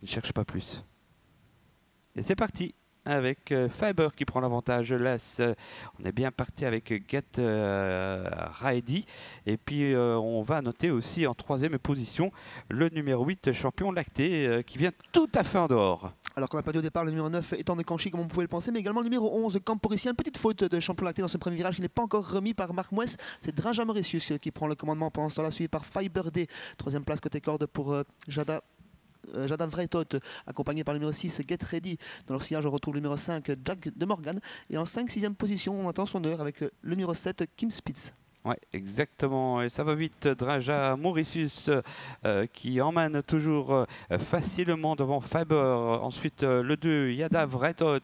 qui ne cherche pas plus. Et c'est parti avec Fiber qui prend l'avantage. L'As, on est bien parti avec Get Raedi. Et puis on va noter aussi en troisième position le numéro 8, Champion Lacté, qui vient tout à fait en dehors. Alors qu'on a perdu au départ le numéro 9 étant de Canchi comme on pouvait le penser, mais également le numéro 11 Camporissi. Une petite faute de Champion Lacté dans ce premier virage, il n'est pas encore remis par Marc Mouès. C'est Drinja Mauritius qui prend le commandement pendant ce temps-là, suivi par Fiber D. Troisième place côté corde pour Jada Vreitot, accompagné par le numéro 6 Get Ready. Dans leur sillage on retrouve le numéro 5 Jack de Morgan. Et en 5-6e position on attend son heure avec le numéro 7 Kim Spitz. Ouais, exactement, et ça va vite. Drinja Mauritius qui emmène toujours facilement devant Fiber. Ensuite le 2, Yada Vreitot,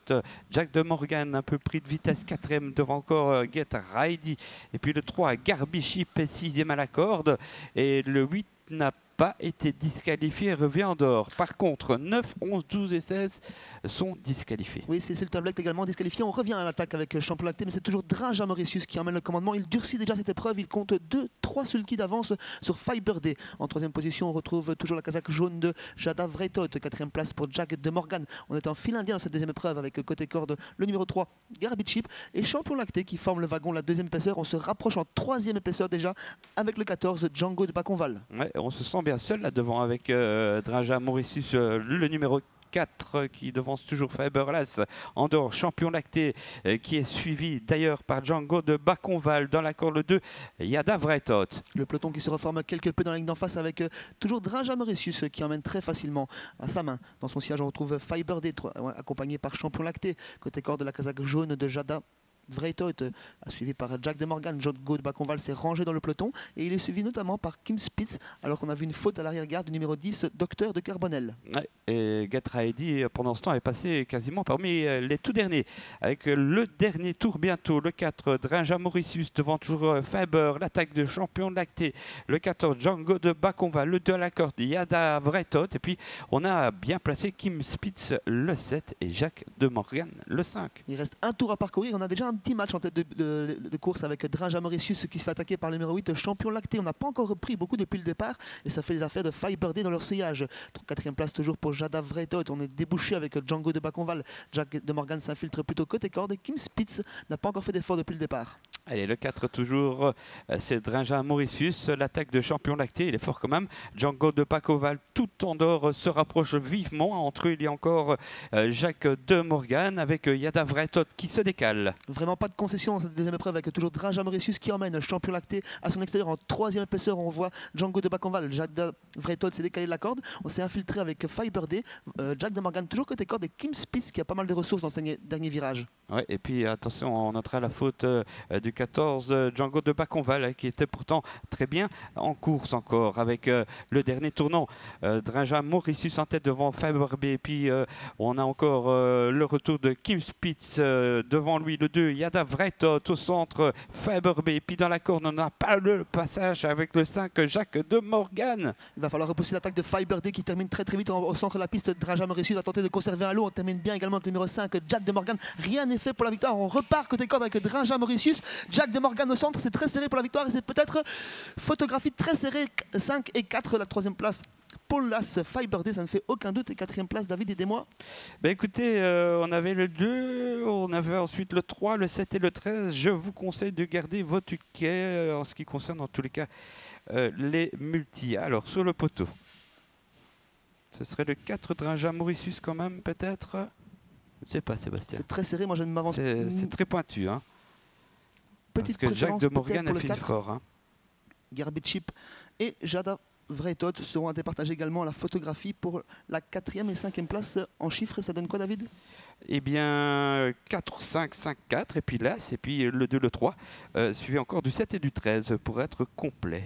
Jack de Morgan un peu pris de vitesse, 4e devant encore Get Raidi. Et puis le 3, Garbiship, 6e à la corde. Et le 8 n'a pas été disqualifié et revient en dehors. Par contre, 9, 11, 12 et 16 sont disqualifiés. Oui, c'est le tablet également disqualifié. On revient à l'attaque avec Champion Lacté, mais c'est toujours Drinja Mauritius qui emmène le commandement. Il durcit déjà cette épreuve. Il compte 2-3 sulky d'avance sur Fiber D. En troisième position, on retrouve toujours la casaque jaune de Jada Vreitot. 4e place pour Jack de Morgan. On est en fil indien dans cette deuxième épreuve avec côté corde le numéro 3, Garbage Chip. Et Champion Lacté qui forme le wagon, la deuxième épaisseur. On se rapproche en troisième épaisseur déjà avec le 14, Django de Baconval. Ouais, on se sent bien seul là devant avec Drinja Mauritius, le numéro 4 qui devance toujours Fiberlas en dehors. Champion Lacté qui est suivi d'ailleurs par Django de Baconval. Dans la corde 2, Yada Vreitot. Le peloton qui se reforme quelque peu dans la ligne d'en face avec toujours Drinja Mauritius qui emmène très facilement à sa main. Dans son siège on retrouve Fiber D accompagné par Champion Lacté. Côté corde de la casaque jaune de Jada Vreitot, suivi par Jack de Morgan. John Go de Baconval s'est rangé dans le peloton et il est suivi notamment par Kim Spitz alors qu'on a vu une faute à l'arrière-garde du numéro 10, Docteur de Carbonel. Ouais, et Get Raidi pendant ce temps est passé quasiment parmi les tout derniers avec le dernier tour bientôt. Le 4, Drinja Mauritius devant toujours Fiber. L'attaque de Champion Lacté. Le 14, Django de Baconval. Le 2 à la corde, Yada Vreitot. Et puis on a bien placé Kim Spitz le 7 et Jack de Morgan le 5. Il reste un tour à parcourir. On a déjà un petit match en tête de course avec Drinja Mauritius qui se fait attaquer par le numéro 8, Champion Lacté. On n'a pas encore repris beaucoup depuis le départ et ça fait les affaires de Fiber D dans leur sillage. 4e place toujours pour Jada Vreitot. On est débouché avec Django de Baconval. Jack de Morgan s'infiltre plutôt côté corde et Kim Spitz n'a pas encore fait d'effort depuis le départ. Allez, le 4 toujours, c'est Drinja Mauritius. L'attaque de Champion Lacté, il est fort quand même. Django de Baconval tout en dehors se rapproche vivement. Entre eux, il y a encore Jack de Morgan avec Yada Vreitot qui se décale. Vraiment pas de concession dans cette deuxième épreuve avec toujours Drinja Mauritius qui emmène Champion Lacté à son extérieur. En 3e épaisseur, on voit Django de Baconval. Jack de Vreitot s'est décalé de la corde. On s'est infiltré avec Fiber D, Jack de Morgan toujours côté corde et Kim Spitz qui a pas mal de ressources dans ce dernier virage. Ouais, et puis attention, on notera la faute du 14, Django de Baconval, qui était pourtant très bien en course encore avec le dernier tournant. Drinja Mauritius en tête devant Fiber B. Et puis on a encore le retour de Kim Spitz devant lui, le 2, Yada Vreitot au centre, Fiber B. Et puis dans la corde, on n'a pas le passage avec le 5, Jack de Morgan. Il va falloir repousser l'attaque de Fiber D qui termine très vite au centre de la piste. Drinja Mauritius a tenté de conserver un lot. On termine bien également avec le numéro 5, Jack de Morgan. Rien n'est fait pour la victoire. On repart côté corde avec Drinja Mauritius. Jack de Morgan au centre, c'est très serré pour la victoire et c'est peut-être photographie très serrée. 5 et 4, la 3e place. Paul Las, Fiber D, ça ne fait aucun doute. Et 4e place, David, aidez-moi. Ben écoutez, on avait le 2, on avait ensuite le 3, le 7 et le 13. Je vous conseille de garder votre ticket en ce qui concerne en tous les cas les multis. Alors, sur le poteau, ce serait le 4, Drinja Mauritius quand même, peut-être. Je ne sais pas, Sébastien. C'est très serré, moi je ne m'avance pas. C'est très pointu. Hein. Petite Parce que Jack de Morgan a fait fait fort. Hein. Garbage Chip et Jada Vreitot seront à départager également la photographie pour la 4e et 5e place. En chiffres, ça donne quoi, David? Eh bien, 4, 5, 5, 4, et puis là, et puis le 2, le 3, suivi encore du 7 et du 13 pour être complet.